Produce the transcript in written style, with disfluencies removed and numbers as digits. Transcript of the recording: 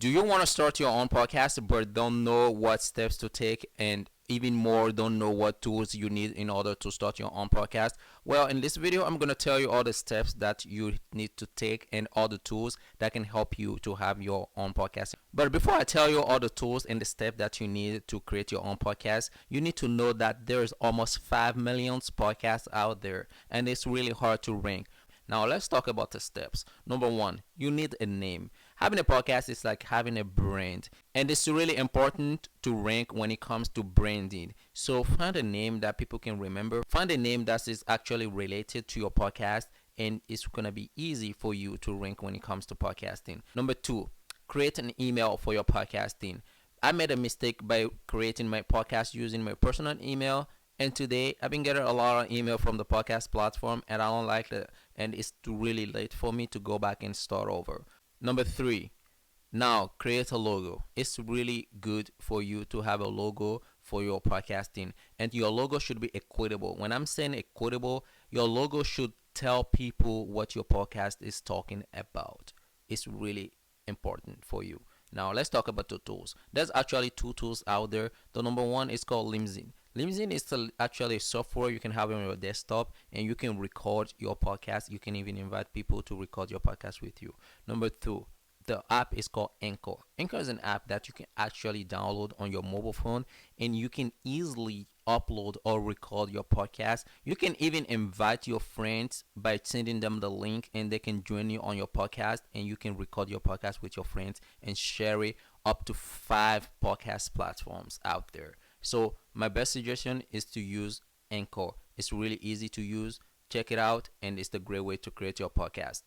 Do you want to start your own podcast but don't know what steps to take, and even more don't know what tools you need in order to start your own podcast? Well, in this video, I'm going to tell you all the steps that you need to take and all the tools that can help you to have your own podcast. But before I tell you all the tools and the steps that you need to create your own podcast, you need to know that there's almost 5 million podcasts out there, and it's really hard to rank. Now let's talk about the steps. Number one, you need a name. Having a podcast is like having a brand, and it's really important to rank when it comes to branding. So find a name that people can remember. Find a name that is actually related to your podcast, and it's gonna be easy for you to rank when it comes to podcasting. Number two, create an email for your podcasting. I made a mistake by creating my podcast using my personal email, and today I've been getting a lot of email from the podcast platform, and I don't like it, and it's too really late for me to go back and start over. Number three, now create a logo. It's really good for you to have a logo for your podcasting, and your logo should be equitable. When I'm saying equitable, your logo should tell people what your podcast is talking about. It's really important for you. Now let's talk about the tools. There's actually two tools out there. The number one is called Limzin. Limzin is actually a software you can have on your desktop, and you can record your podcast. You can even invite people to record your podcast with you. Number two, the app is called Anchor. Anchor is an app that you can actually download on your mobile phone, and you can easily upload or record your podcast. You can even invite your friends by sending them the link, and they can join you on your podcast, and you can record your podcast with your friends and share it up to 5 podcast platforms out there. So my best suggestion is to use Anchor. It's really easy to use. Check it out, and it's the great way to create your podcast.